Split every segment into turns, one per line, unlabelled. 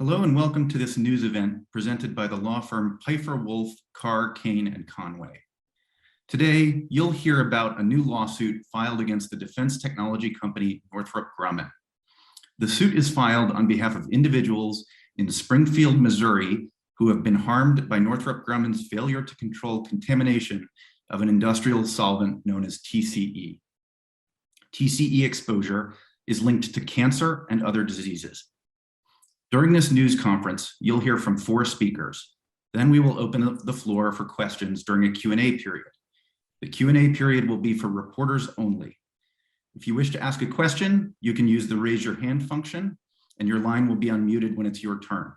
Hello and welcome to this news event presented by the law firm Peiffer Wolf, Carr, Kane, and Conway. Today, you'll hear about a new lawsuit filed against the defense technology company Northrop Grumman. The suit is filed on behalf of individuals in Springfield, Missouri, who have been harmed by Northrop Grumman's failure to control contamination of an industrial solvent known as TCE. TCE exposure is linked to cancer and other diseases. During this news conference, you'll hear from 4 speakers. Then we will open up the floor for questions during a Q&A period. The Q&A period will be for reporters only. If you wish to ask a question, you can use the raise your hand function and your line will be unmuted when it's your turn.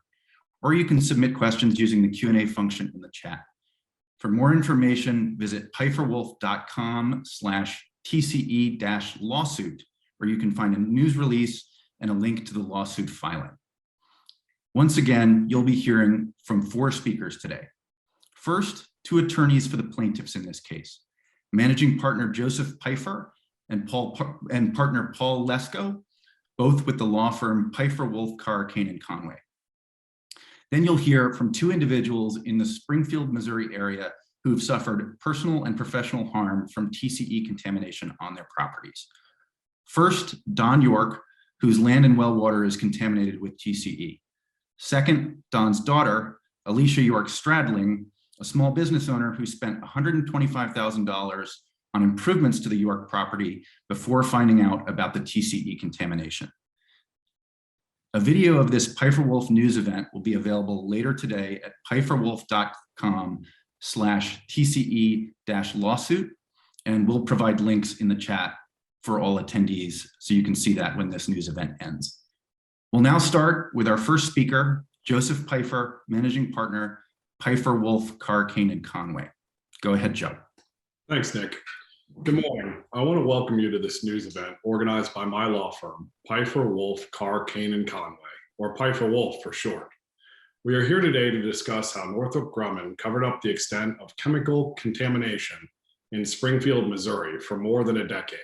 Or you can submit questions using the Q&A function in the chat. For more information, visit peiferwolf.com/TCE-lawsuit, where you can find a news release and a link to the lawsuit filing. Once again, you'll be hearing from 4 speakers today. First, 2 attorneys for the plaintiffs in this case, managing partner Joseph Pifer and partner Paul Lesko, both with the law firm Peiffer Wolf, Carr, Kane, and Conway. Then you'll hear from 2 individuals in the Springfield, Missouri area who have suffered personal and professional harm from TCE contamination on their properties. First, Don York, whose land and well water is contaminated with TCE. Second, Don's daughter, Alicia York Stradling, a small business owner who spent $125,000 on improvements to the York property before finding out about the TCE contamination. A video of this Peiffer Wolf news event will be available later today at peiferwolf.com/TCE-lawsuit, and we'll provide links in the chat for all attendees so you can see that when this news event ends. We'll now start with our first speaker, Joseph Pifer, managing partner, Peiffer Wolf, Carr, Kane, and Conway. Go ahead, Joe.
Thanks, Nick. Good morning. I want to welcome you to this news event organized by my law firm, Peiffer Wolf, Carr, Kane, and Conway, or Peiffer Wolf for short. We are here today to discuss how Northrop Grumman covered up the extent of chemical contamination in Springfield, Missouri for more than a decade.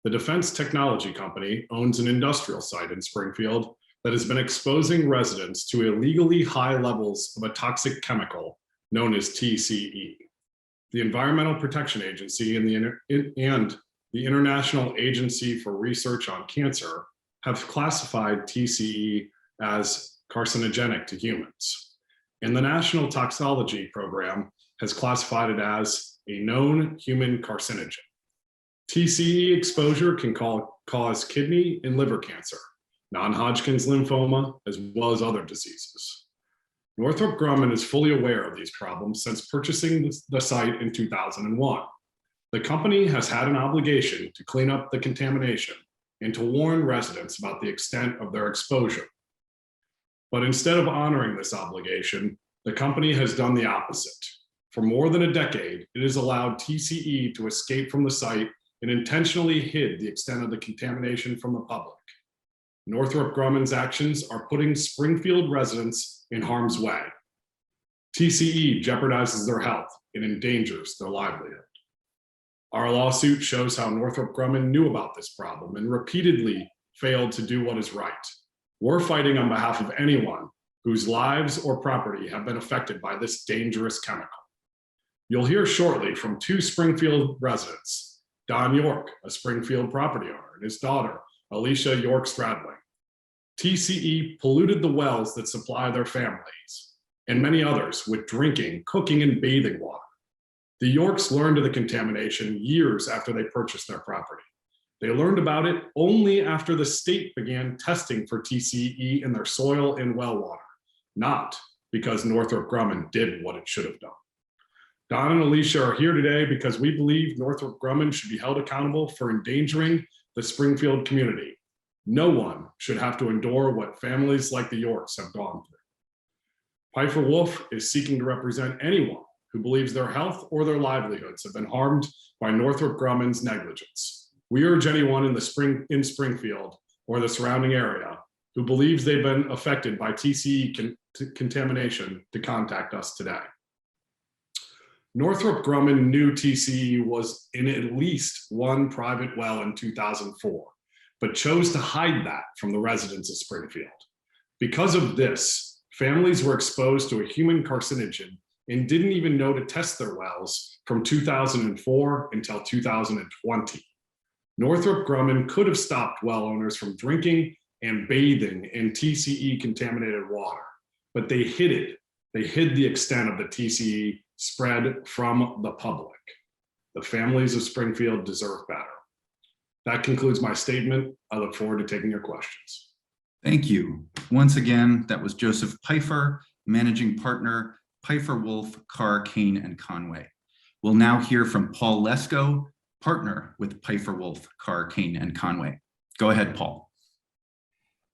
The defense technology company owns an industrial site in Springfield that has been exposing residents to illegally high levels of a toxic chemical known as TCE. The Environmental Protection Agency and the International Agency for Research on Cancer have classified TCE as carcinogenic to humans. And the National Toxicology Program has classified it as a known human carcinogen. TCE exposure can cause kidney and liver cancer, non-Hodgkin's lymphoma, as well as other diseases. Northrop Grumman is fully aware of these problems since purchasing the site in 2001. The company has had an obligation to clean up the contamination and to warn residents about the extent of their exposure. But instead of honoring this obligation, the company has done the opposite. For more than a decade, it has allowed TCE to escape from the site and intentionally hid the extent of the contamination from the public. Northrop Grumman's actions are putting Springfield residents in harm's way. TCE jeopardizes their health and endangers their livelihood. Our lawsuit shows how Northrop Grumman knew about this problem and repeatedly failed to do what is right. We're fighting on behalf of anyone whose lives or property have been affected by this dangerous chemical. You'll hear shortly from 2 Springfield residents, Don York, a Springfield property owner, and his daughter, Alicia York Stradling. TCE polluted the wells that supply their families and many others with drinking, cooking, and bathing water. The Yorks learned of the contamination years after they purchased their property. They learned about it only after the state began testing for TCE in their soil and well water, not because Northrop Grumman did what it should have done. Don and Alicia are here today because we believe Northrop Grumman should be held accountable for endangering the Springfield community. No one should have to endure what families like the Yorks have gone through. Peiffer Wolf is seeking to represent anyone who believes their health or their livelihoods have been harmed by Northrop Grumman's negligence. We urge anyone in Springfield or the surrounding area who believes they've been affected by TCE contamination to contact us today. Northrop Grumman knew TCE was in at least 1 private well in 2004, but chose to hide that from the residents of Springfield. Because of this, families were exposed to a human carcinogen and didn't even know to test their wells from 2004 until 2020. Northrop Grumman could have stopped well owners from drinking and bathing in TCE contaminated water, but they hid it. They hid the extent of the TCE spread from the public. The families of Springfield deserve better. That concludes my statement. I look forward to taking your questions.
Thank you. Once again, that was Joseph Pifer, Managing Partner, Peiffer Wolf, Carr, Kane, and Conway. We'll now hear from Paul Lesko, Partner with Peiffer Wolf, Carr, Kane, and Conway. Go ahead, Paul.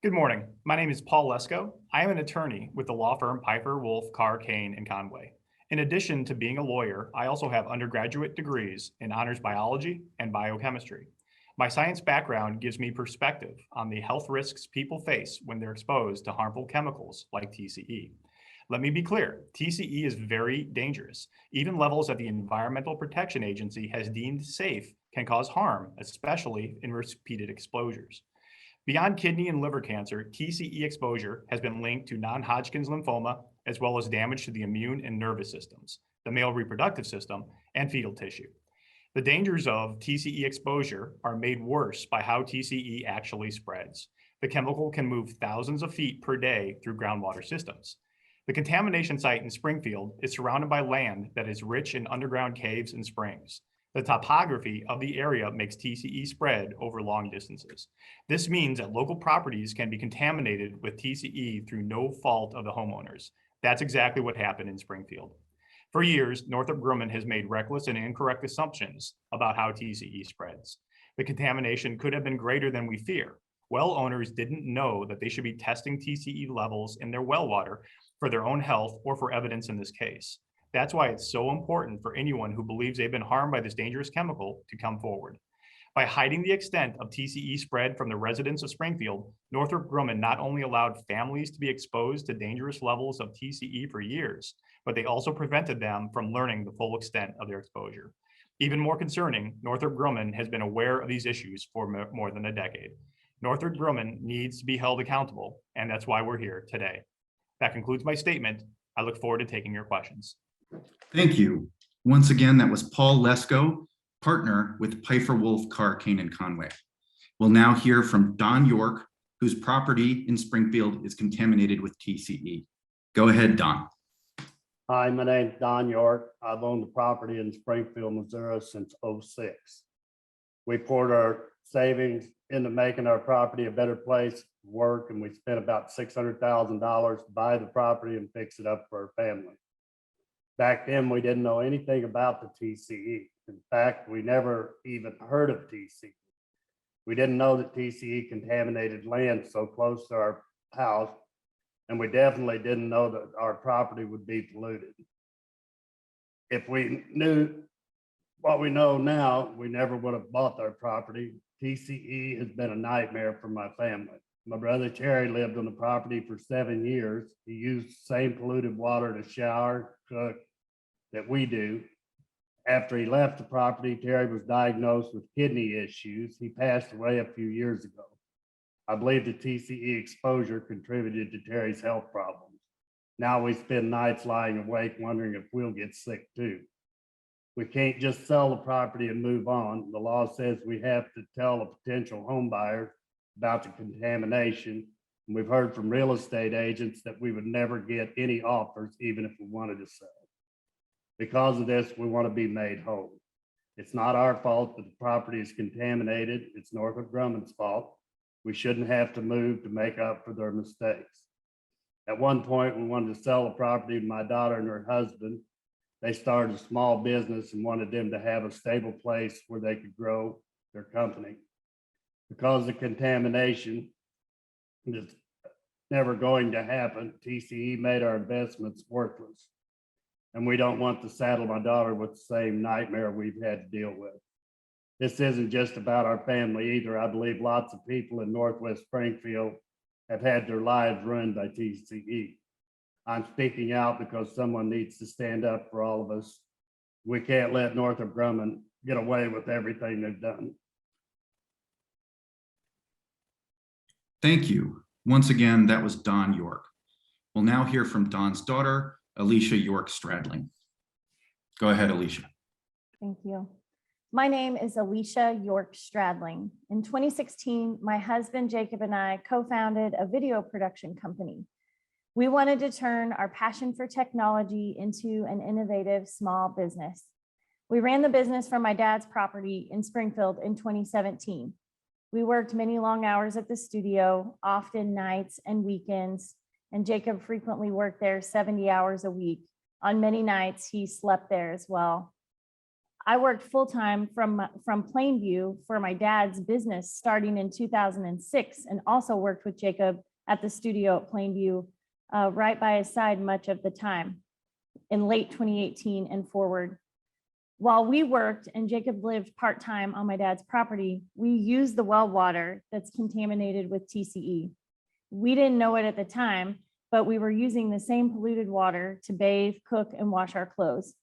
Good morning. My name is Paul Lesko. I am an attorney with the law firm Peiffer Wolf, Carr, Kane, and Conway. In addition to being a lawyer, I also have undergraduate degrees in honors biology and biochemistry. My science background gives me perspective on the health risks people face when they're exposed to harmful chemicals like TCE. Let me be clear, TCE is very dangerous. Even levels that the Environmental Protection Agency has deemed safe can cause harm, especially in repeated exposures. Beyond kidney and liver cancer, TCE exposure has been linked to non-Hodgkin's lymphoma, as well as damage to the immune and nervous systems, the male reproductive system, and fetal tissue. The dangers of TCE exposure are made worse by how TCE actually spreads. The chemical can move thousands of feet per day through groundwater systems. The contamination site in Springfield is surrounded by land that is rich in underground caves and springs. The topography of the area makes TCE spread over long distances. This means that local properties can be contaminated with TCE through no fault of the homeowners. That's exactly what happened in Springfield. For years, Northrop Grumman has made reckless and incorrect assumptions about how TCE spreads. The contamination could have been greater than we fear. Well owners didn't know that they should be testing TCE levels in their well water for their own health or for evidence in this case. That's why it's so important for anyone who believes they've been harmed by this dangerous chemical to come forward. By hiding the extent of TCE spread from the residents of Springfield, Northrop Grumman not only allowed families to be exposed to dangerous levels of TCE for years, but they also prevented them from learning the full extent of their exposure. Even more concerning, Northrop Grumman has been aware of these issues for more than a decade. Northrop Grumman needs to be held accountable, and that's why we're here today. That concludes my statement. I look forward to taking your questions.
Thank you. Once again, that was Paul Lesko, Partner with Peiffer Wolf, Carr, Kane, and Conway. We'll now hear from Don York, whose property in Springfield is contaminated with TCE. Go ahead, Don.
Hi, my name's Don York. I've owned the property in Springfield, Missouri since '06. We poured our savings into making our property a better place to work, and we spent about $600,000 to buy the property and fix it up for our family. Back then, we didn't know anything about the TCE. In fact, we never even heard of TCE. We didn't know that TCE contaminated land so close to our house, and we definitely didn't know that our property would be polluted. If we knew what we know now, we never would have bought our property. TCE has been a nightmare for my family. My brother Terry lived on the property for 7 years. He used the same polluted water to shower, cook that we do. After he left the property, Terry was diagnosed with kidney issues. He passed away a few years ago. I believe the TCE exposure contributed to Terry's health problems. Now we spend nights lying awake wondering if we'll get sick too. We can't just sell the property and move on. The law says we have to tell a potential home buyer about the contamination. And we've heard from real estate agents that we would never get any offers, even if we wanted to sell. Because of this, we want to be made whole. It's not our fault that the property is contaminated. It's Northrop Grumman's fault. We shouldn't have to move to make up for their mistakes. At one point, we wanted to sell the property to my daughter and her husband. They started a small business and wanted them to have a stable place where they could grow their company. Because of contamination is never going to happen, TCE made our investments worthless. And we don't want to saddle my daughter with the same nightmare we've had to deal with. This isn't just about our family either. I believe lots of people in Northwest Springfield have had their lives ruined by TCE. I'm speaking out because someone needs to stand up for all of us. We can't let Northrop Grumman get away with everything they've done.
Thank you. Once again, that was Don York. We'll now hear from Don's daughter, Alicia York Stradling. Go ahead, Alicia.
Thank you. My name is Alicia York Stradling. In 2016, my husband Jacob and I co-founded a video production company. We wanted to turn our passion for technology into an innovative small business. We ran the business from my dad's property in Springfield in 2017. We worked many long hours at the studio, often nights and weekends, and Jacob frequently worked there 70 hours a week. On many nights, he slept there as well. I worked full-time from Plainview for my dad's business starting in 2006, and also worked with Jacob at the studio at Plainview, right by his side much of the time in late 2018 and forward. While we worked and Jacob lived part-time on my dad's property, we used the well water that's contaminated with TCE. We didn't know it at the time, but we were using the same polluted water to bathe, cook, and wash our clothes.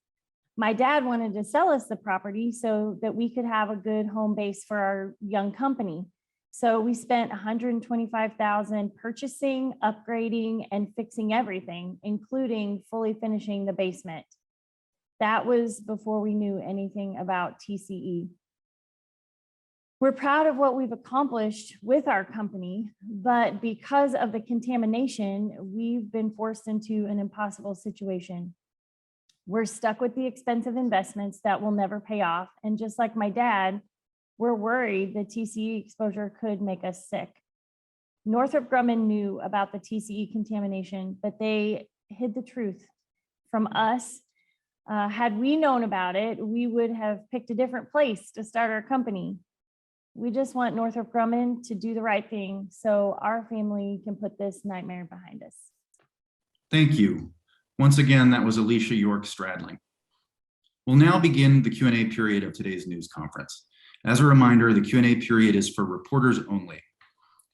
My dad wanted to sell us the property so that we could have a good home base for our young company. So we spent $125,000 purchasing, upgrading, and fixing everything, including fully finishing the basement. That was before we knew anything about TCE. We're proud of what we've accomplished with our company, but because of the contamination, we've been forced into an impossible situation. We're stuck with the expensive investments that will never pay off. And just like my dad, we're worried the TCE exposure could make us sick. Northrop Grumman knew about the TCE contamination, but they hid the truth from us. Had we known about it, we would have picked a different place to start our company. We just want Northrop Grumman to do the right thing so our family can put this nightmare behind us.
Thank you. Once again, that was Alicia York Stradling. We'll now begin the Q&A period of today's news conference. As a reminder, the Q&A period is for reporters only.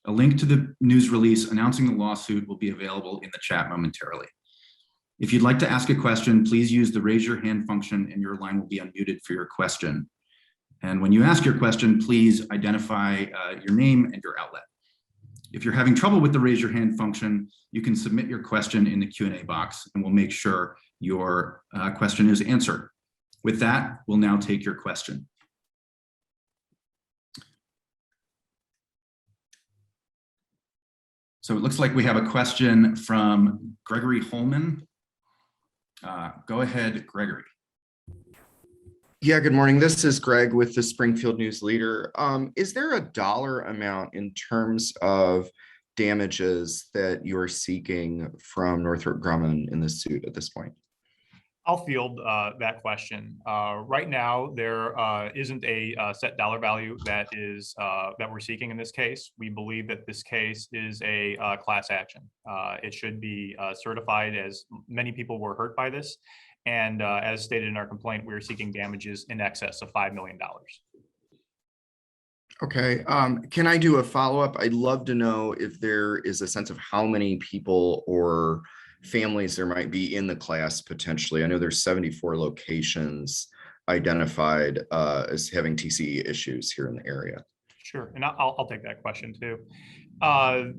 A link to the news release announcing the lawsuit will be available in the chat momentarily. If you'd like to ask a question, please use the raise your hand function and your line will be unmuted for your question. And when you ask your question, please identify your name and your outlet. If you're having trouble with the raise your hand function, you can submit your question in the Q&A box and we'll make sure your question is answered. With that, we'll now take your question. So it looks like we have a question from Gregory Holman. Go ahead, Gregory.
Yeah, good morning. This is Greg with the Springfield News Leader. Is there a dollar amount in terms of damages that you're seeking from Northrop Grumman in this suit at this point?
I'll field that question. Right now, there isn't a set dollar value that we're seeking in this case. We believe that this case is a class action. It should be certified as many people were hurt by this. And as stated in our complaint, we're seeking damages in excess of $5 million.
Okay, can I do a follow-up? I'd love to know if there is a sense of how many people or families there might be in the class potentially. I know there's 74 locations identified as having TCE issues here in the area.
Sure, and I'll take that question too.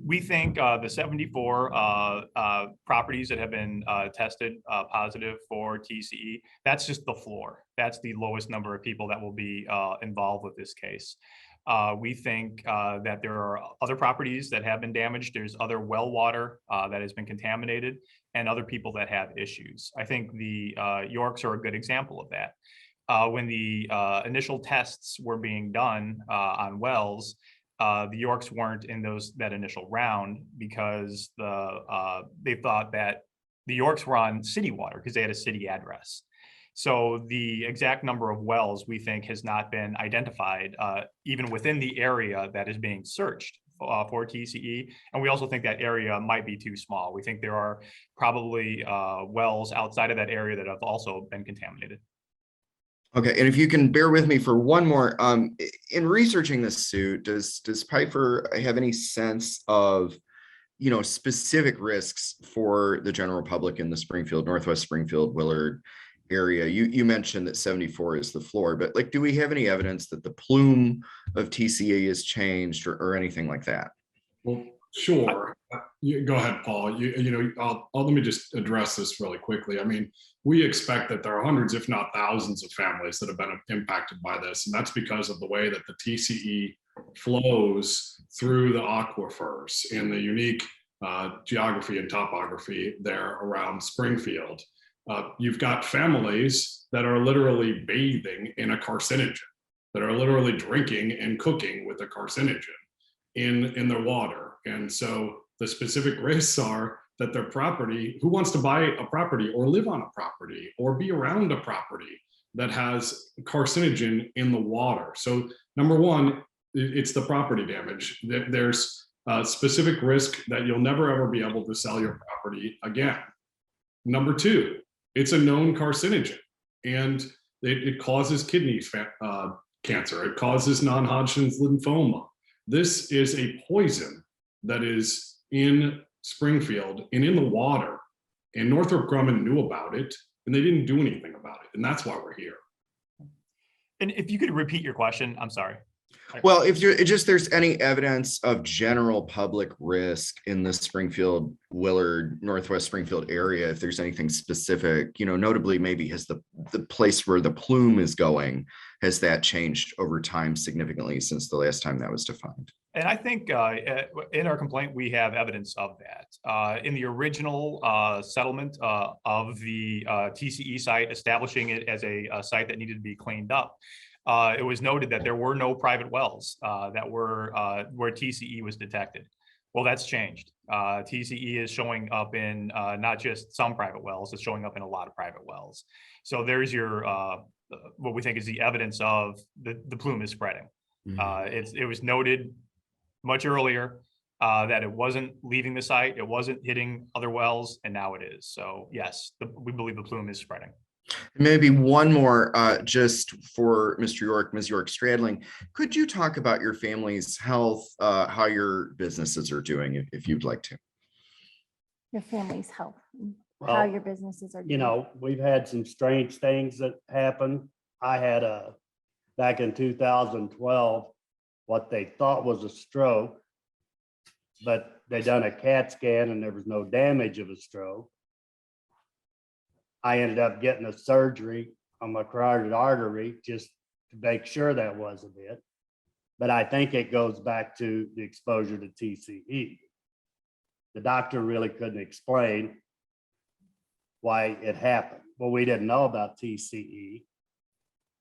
We think the 74 properties that have been tested positive for TCE, that's just the floor. That's the lowest number of people that will be involved with this case. We think that there are other properties that have been damaged. There's other well water that has been contaminated and other people that have issues. I think the Yorks are a good example of that. When the initial tests were being done on wells, the Yorks weren't in that initial round because they thought that the Yorks were on city water because they had a city address. So the exact number of wells we think has not been identified even within the area that is being searched for TCE. And we also think that area might be too small. We think there are probably wells outside of that area that have also been contaminated.
Okay, and if you can bear with me for one more, in researching this suit, does Pifer have any sense of, specific risks for the general public in the Springfield, Northwest Springfield, Willard area? You mentioned that 74 is the floor, but do we have any evidence that the plume of TCE has changed or anything like that?
Well, Sure. Go ahead, Paul. Let me just address this really quickly. I mean, we expect that there are hundreds, if not thousands, of families that have been impacted by this, and that's because of the way that the TCE flows through the aquifers in the unique geography and topography there around Springfield. You've got families that are literally bathing in a carcinogen, that are literally drinking and cooking with a carcinogen in their water. And so the specific risks are that their property, who wants to buy a property or live on a property or be around a property that has carcinogen in the water? So number one, it's the property damage. There's a specific risk that you'll never ever be able to sell your property again. Number two, it's a known carcinogen, and it causes kidney cancer. It causes non-Hodgkin's lymphoma. This is a poison that is in Springfield and in the water, and Northrop Grumman knew about it, and they didn't do anything about it, and that's why we're here.
And if you could repeat your question, I'm sorry.
Well, if there's any evidence of general public risk in the Springfield, Willard, Northwest Springfield area, if there's anything specific, notably maybe has the place where the plume is going, has that changed over time significantly since the last time that was defined?
And I think in our complaint, we have evidence of that. In the original settlement of the TCE site, establishing it as a site that needed to be cleaned up, it was noted that there were no private wells that were where TCE was detected. Well, that's changed. TCE is showing up in not just some private wells, it's showing up in a lot of private wells. So there's your what we think is the evidence of the plume is spreading.
Mm-hmm.
It was noted much earlier that it wasn't leaving the site, it wasn't hitting other wells, and now it is. So yes, we believe the plume is spreading.
Maybe one more, just for Mr. York, Ms. York Stradling. Could you talk about your family's health, how your businesses are doing, if you'd like to?
Your family's health, how
Well,
your businesses are doing.
We've had some strange things that happen. I had back in 2012, what they thought was a stroke, but they done a CAT scan and there was no damage of a stroke. I ended up getting a surgery on my carotid artery just to make sure that wasn't it. But I think it goes back to the exposure to TCE. The doctor really couldn't explain why it happened. Well, we didn't know about TCE.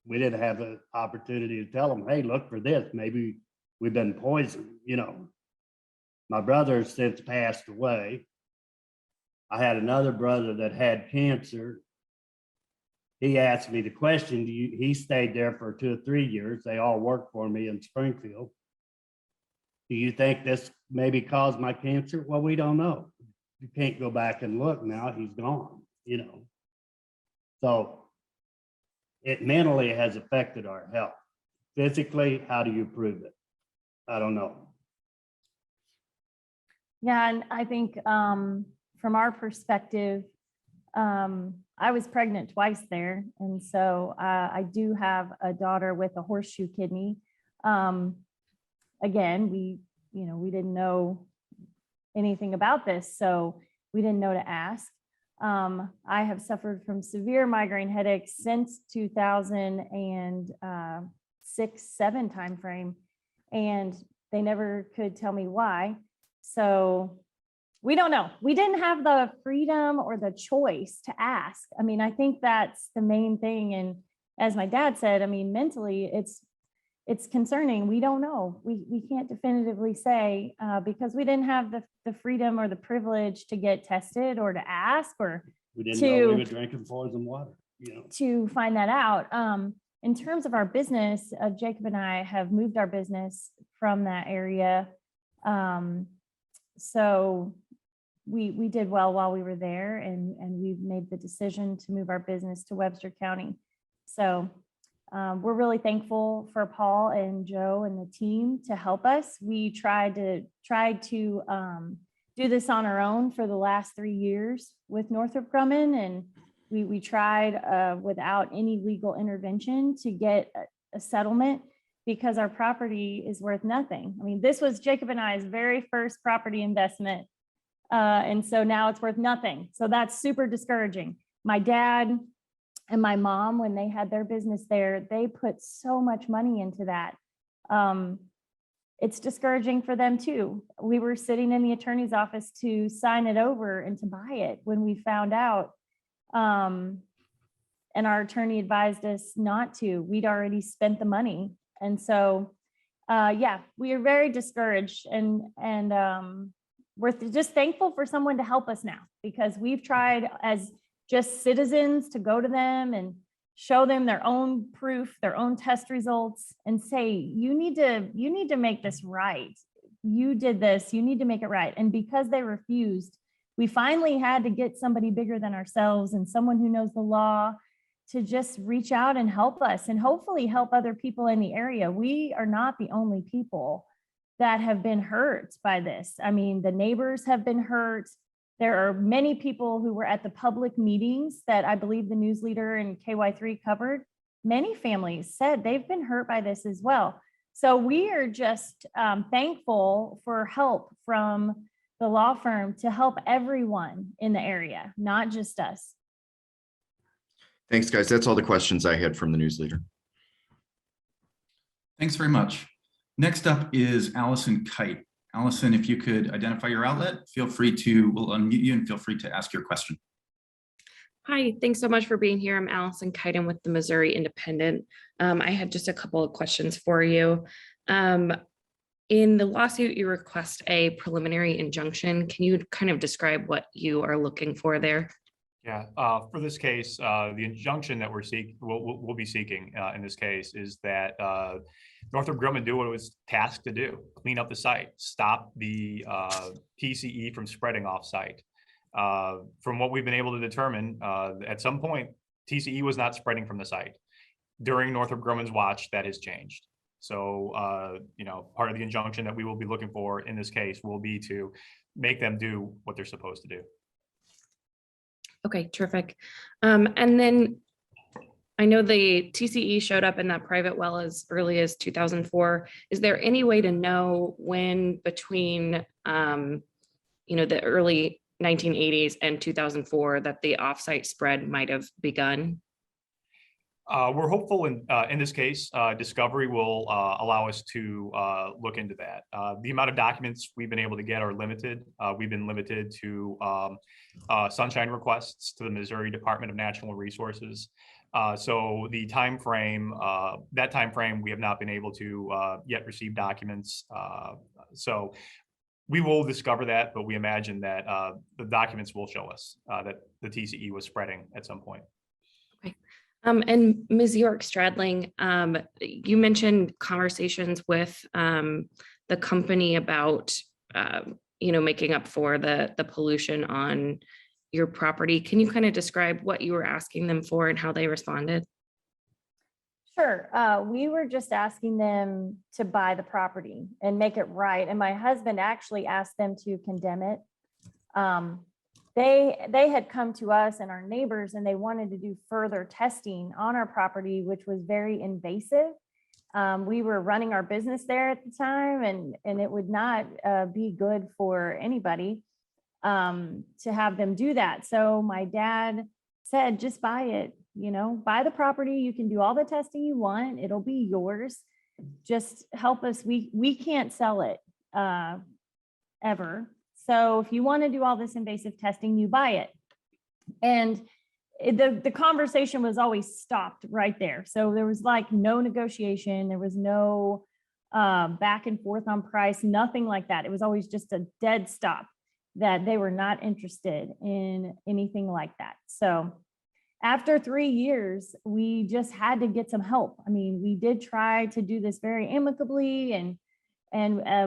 We didn't have the opportunity to tell them, hey, look for this. Maybe we've been poisoned. My brother has since passed away. I had another brother that had cancer. He asked me the question, he stayed there for 2 or 3 years. They all worked for me in Springfield. Do you think this maybe caused my cancer? Well, we don't know. You can't go back and look now, he's gone, So it mentally has affected our health. Physically, how do you prove it? I don't know.
Yeah, and I think from our perspective, I was pregnant twice there. And so I do have a daughter with a horseshoe kidney. Again, we didn't know anything about this, so we didn't know to ask. I have suffered from severe migraine headaches since 2006-07 timeframe, and they never could tell me why. So we don't know. We didn't have the freedom or the choice to ask. I mean, I think that's the main thing. And as my dad said, I mean, mentally, it's concerning. We don't know. We can't definitively say because we didn't have the freedom or the privilege to get tested or to ask or
We didn't know we were drinking poison water,
to find that out. In terms of our business, Jacob and I have moved our business from that area. So we did well while we were there, and we've made the decision to move our business to Webster County. So we're really thankful for Paul and Joe and the team to help us. We tried to do this on our own for the last 3 years with Northrop Grumman, and we tried without any legal intervention to get a settlement. because our property is worth nothing. I mean, this was Jacob and I's very first property investment. And so now it's worth nothing. So that's super discouraging. My dad and my mom, when they had their business there, they put so much money into that. It's discouraging for them too. We were sitting in the attorney's office to sign it over and to buy it when we found out. And our attorney advised us not to. We'd already spent the money. And so, yeah, we are very discouraged, and we're just thankful for someone to help us now, because we've tried as just citizens to go to them and show them their own proof, their own test results, and say, you need to make this right. You did this, you need to make it right. And because they refused, we finally had to get somebody bigger than ourselves and someone who knows the law to just reach out and help us, and hopefully help other people in the area. We are not the only people that have been hurt by this. I mean, the neighbors have been hurt. There are many people who were at the public meetings that I believe the news leader and KY3 covered. Many families said they've been hurt by this as well. So we are just thankful for help from the law firm to help everyone in the area, not just us.
Thanks, guys. That's all the questions I had from the news leader.
Thanks very much. Next up is Allison Kite. Allison, if you could identify your outlet, we'll unmute you and feel free to ask your question.
Hi, thanks so much for being here. I'm Allison Kiten with the Missouri Independent. I had just a couple of questions for you. In the lawsuit, you request a preliminary injunction. Can you kind of describe what you are looking for there?
Yeah, for this case, the injunction that we'll be seeking in this case is that Northrop Grumman do what it was tasked to do: clean up the site, stop the TCE from spreading off site. From what we've been able to determine, at some point, TCE was not spreading from the site. During Northrop Grumman's watch, that has changed. So, part of the injunction that we will be looking for in this case will be to make them do what they're supposed to do.
Okay, terrific. And then I know the TCE showed up in that private well as early as 2004. Is there any way to know when between, the early 1980s and 2004 that the offsite spread might have begun?
We're hopeful in this case, discovery will allow us to look into that. The amount of documents we've been able to get are limited. We've been limited to sunshine requests to the Missouri Department of Natural Resources. So the time frame, we have not been able to yet receive documents. So we will discover that, but we imagine that the documents will show us that the TCE was spreading at some point.
Okay. And Ms. York Stradling, you mentioned conversations with the company about, making up for the pollution on your property. Can you kind of describe what you were asking them for and how they responded?
Sure. We were just asking them to buy the property and make it right. And my husband actually asked them to condemn it. They had come to us and our neighbors, and they wanted to do further testing on our property, which was very invasive. We were running our business there at the time, and it would not be good for anybody to have them do that. So my dad said, just buy it, buy the property. You can do all the testing you want. It'll be yours. Just help us. We can't sell it ever. So if you want to do all this invasive testing, you buy it. And the conversation was always stopped right there. So there was like no negotiation. There was no back and forth on price, nothing like that. It was always just a dead stop that they were not interested in anything like that. So after 3 years, we just had to get some help. I mean, we did try to do this very amicably and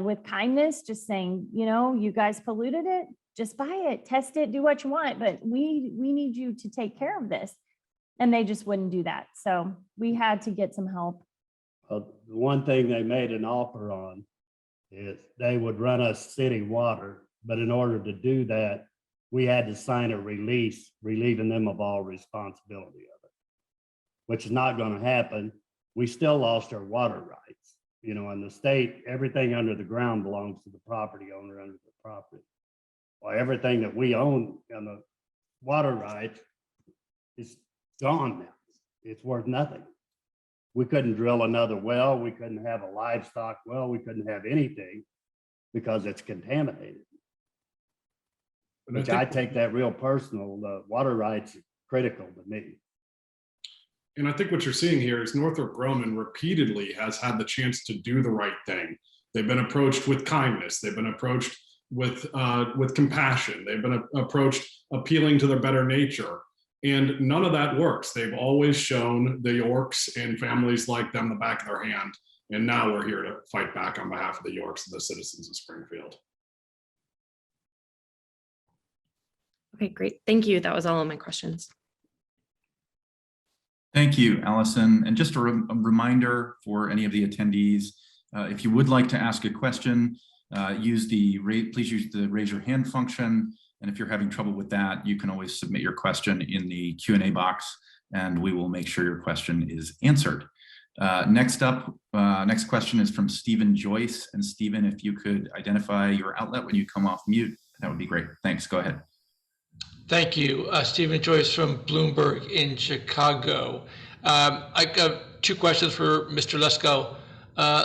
with kindness, just saying, you guys polluted it, just buy it, test it, do what you want, but we need you to take care of this. And they just wouldn't do that. So we had to get some help.
The one thing they made an offer on is they would run us city water, but in order to do that, we had to sign a release relieving them of all responsibility of it, which is not going to happen. We still lost our water rights. You know, in the state, everything under the ground belongs to the property owner under the property. Well, everything that we own on the water rights is gone now. It's worth nothing. We couldn't drill another well. We couldn't have a livestock well. We couldn't have anything because it's contaminated.
And I
Which I
think-
take that real personal. The water rights are critical to me.
And I think what you're seeing here is Northrop Grumman repeatedly has had the chance to do the right thing. They've been approached with kindness. They've been approached with compassion. They've been approached appealing to their better nature. And none of that works. They've always shown the Yorks and families like them the back of their hand. And now we're here to fight back on behalf of the Yorks and the citizens of Springfield.
Okay, great. Thank you. That was all of my questions.
Thank you, Allison. And just a reminder for any of the attendees, if you would like to ask a question, please use the raise your hand function. And if you're having trouble with that, you can always submit your question in the Q&A box and we will make sure your question is answered. Next question is from Stephen Joyce. And Stephen, if you could identify your outlet when you come off mute, that would be great. Thanks, go ahead.
Thank you. Stephen Joyce from Bloomberg in Chicago. I got two questions for Mr. Lesko.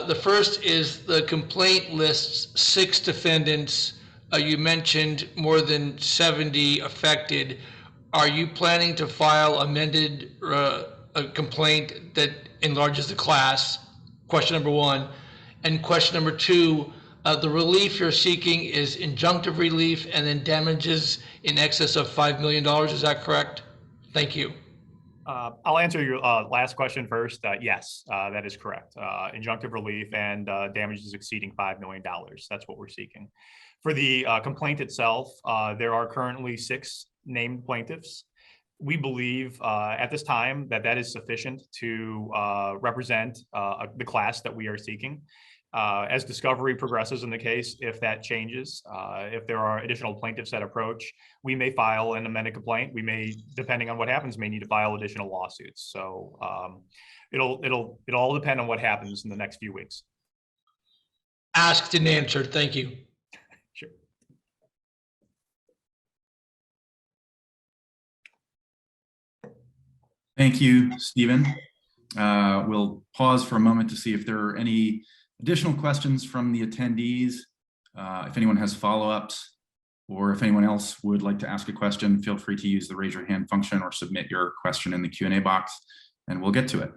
The first is the complaint lists 6 defendants. You mentioned more than 70 affected. Are you planning to file amended a complaint that enlarges the class? Question number 1. And question number 2, the relief you're seeking is injunctive relief and then damages in excess of $5 million. Is that correct? Thank you.
I'll answer your last question first. Yes, that is correct. Injunctive relief and damages exceeding $5 million. That's what we're seeking. For the complaint itself, there are currently 6 named plaintiffs. We believe at this time that that is sufficient to represent the class that we are seeking. As discovery progresses in the case, if that changes, if there are additional plaintiffs that approach, we may file an amended complaint. We may, depending on what happens, may need to file additional lawsuits. So it'll all depend on what happens in the next few weeks.
Asked and answered. Thank you.
Sure.
Thank you, Stephen. We'll pause for a moment to see if there are any additional questions from the attendees. If anyone has follow-ups or if anyone else would like to ask a question, feel free to use the raise your hand function or submit your question in the Q&A box and we'll get to it.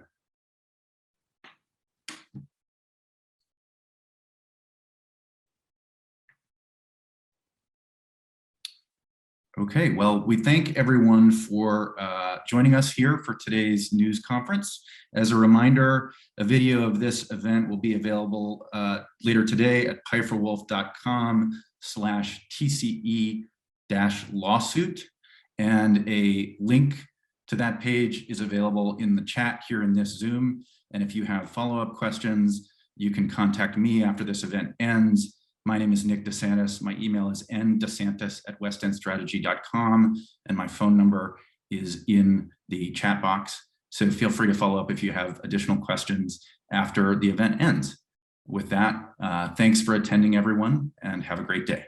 Okay, well, we thank everyone for joining us here for today's news conference. As a reminder, a video of this event will be available later today at pfferwolf.com/TCE-lawsuit. And a link to that page is available in the chat here in this Zoom. And if you have follow-up questions, you can contact me after this event ends. My name is Nick DeSantis. My email is ndesantis@westendstrategy.com, and my phone number is in the chat box. So feel free to follow up if you have additional questions after the event ends. With that, thanks for attending, everyone, and have a great day.